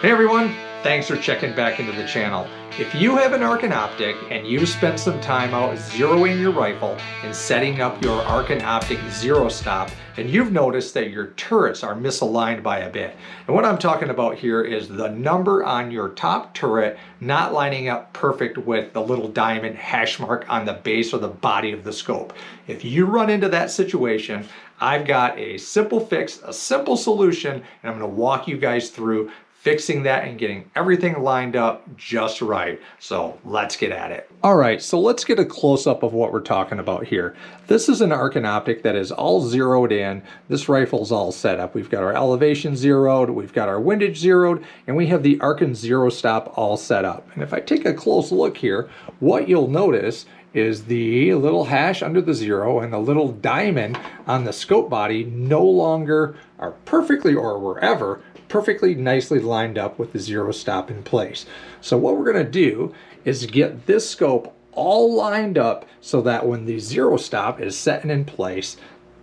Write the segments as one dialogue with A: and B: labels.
A: Hey everyone, thanks for checking back into the channel. If you have an Arken optic and you've spent some time out zeroing your rifle and setting up your Arken optic Zero Stop, and you've noticed that your turrets are misaligned by a bit. And what I'm talking about here is the number on your top turret not lining up perfect with the little diamond hash mark on the base or the body of the scope. If you run into that situation, I've got a simple fix, a simple solution, and I'm going to walk you guys through fixing that and getting everything lined up just right. So let's get at it. All right, so let's get a close-up of what we're talking about here. This is an Arken optic that is all zeroed in. This rifle's all set up. We've got our elevation zeroed, we've got our windage zeroed, and we have the Arken Zero Stop all set up. And if I take a close look here, what you'll notice is the little hash under the zero and the little diamond on the scope body no longer are perfectly, or were ever, perfectly nicely lined up with the Zero Stop in place. So what we're going to do is get this scope all lined up so that when the Zero Stop is setting in place,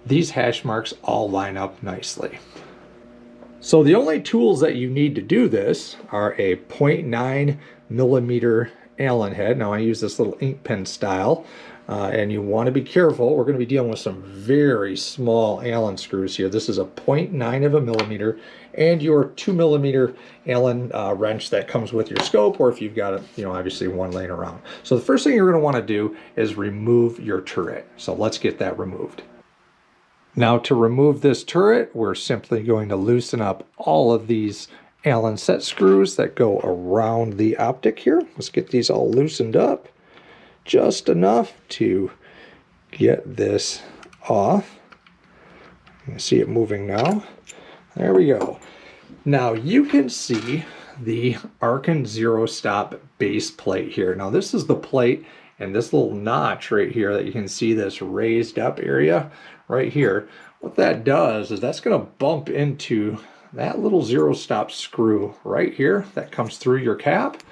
A: these hash marks all line up nicely. So the only tools that you need to do this are a 0.9 millimeter Allen head. Now I use this little ink pen style, and you want to be careful. We're going to be dealing with some very small Allen screws here. This is a 0.9 of a millimeter, and your 2 millimeter Allen wrench that comes with your scope, or if you've got a, obviously one laying around. So the first thing you're going to want to do is remove your turret. So let's get that removed. Now to remove this turret, we're simply going to loosen up all of these Allen set screws that go around the optic here. Let's get these all loosened up just enough to get this off. You can see it moving now. There we go. Now you can see the Arken Zero Stop base plate here. Now this is the plate, and this little notch right here that you can see, this raised up area right here. What that does is that's going to bump into that little Zero Stop screw right here that comes through your cap.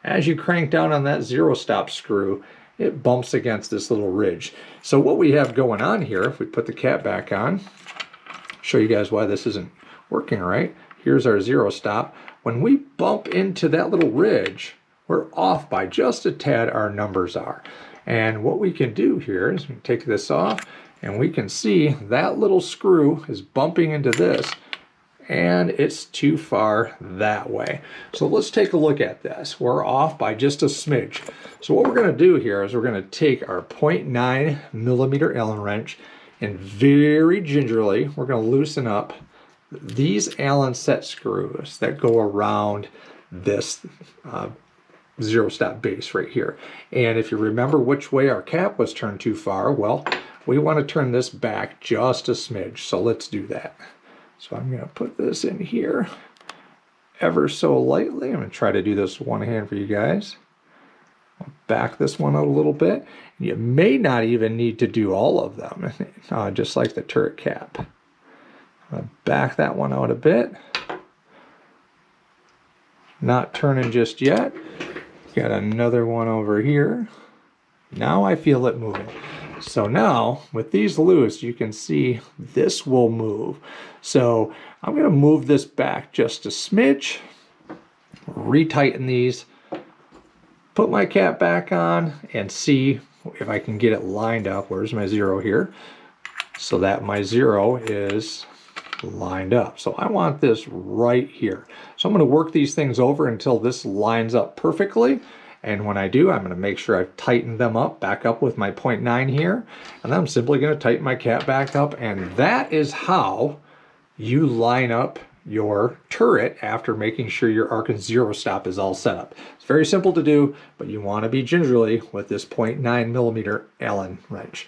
A: As you crank down on that Zero Stop screw, it bumps against this little ridge. So what we have going on here, if we put the cap back on, show you guys why this isn't working right. Here's our Zero Stop. When we bump into that little ridge, we're off by just a tad, our numbers are. And what we can do here is we take this off, and we can see that little screw is bumping into this, and it's too far that way. So let's take a look at this. We're off by just a smidge. So what we're going to do here is we're going to take our 0.9 millimeter Allen wrench, and very gingerly we're going to loosen up these Allen set screws that go around this Zero Stop base right here. And if you remember which way our cap was turned too far, well, we want to turn this back just a smidge. So let's do that. So I'm going to put this in here ever so lightly. I'm going to try to do this one hand for you guys. I'll back this one out a little bit. You may not even need to do all of them, just like the turret cap. I'll back that one out a bit. Not turning just yet. Got another one over here. Now I feel it moving. So now, with these loose, you can see this will move. So I'm going to move this back just a smidge, retighten these, put my cap back on, and see if I can get it lined up. Where's my zero here? So that my zero is lined up. So I want this right here. So I'm going to work these things over until this lines up perfectly. And when I do, I'm going to make sure I've tightened them up, back up with my 0.9 here. And then I'm simply going to tighten my cap back up. And that is how you line up your turret after making sure your Arken Zero Stop is all set up. It's very simple to do, but you want to be gingerly with this 0.9 millimeter Allen wrench.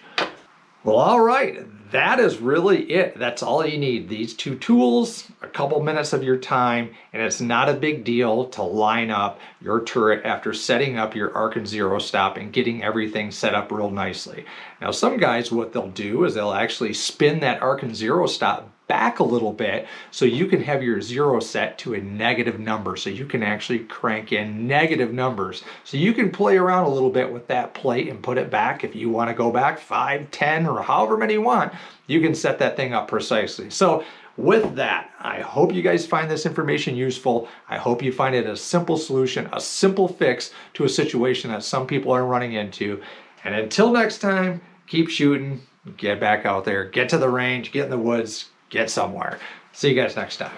A: Well, all right, that is really it. That's all you need. These two tools, a couple minutes of your time, and it's not a big deal to line up your turret after setting up your Arken Zero Stop and getting everything set up real nicely. Now, some guys, what they'll do is they'll actually spin that Arken Zero Stop back a little bit so you can have your zero set to a negative number, so you can actually crank in negative numbers. So you can play around a little bit with that plate and put it back. If you want to go back 5, 10, or however many you want, you can set that thing up precisely. So With that, I hope you guys find this information useful. I hope you find it a simple solution, a simple fix to a situation that some people are running into. And until next time, keep shooting, get back out there, get to the range, get in the woods, get somewhere. See you guys next time.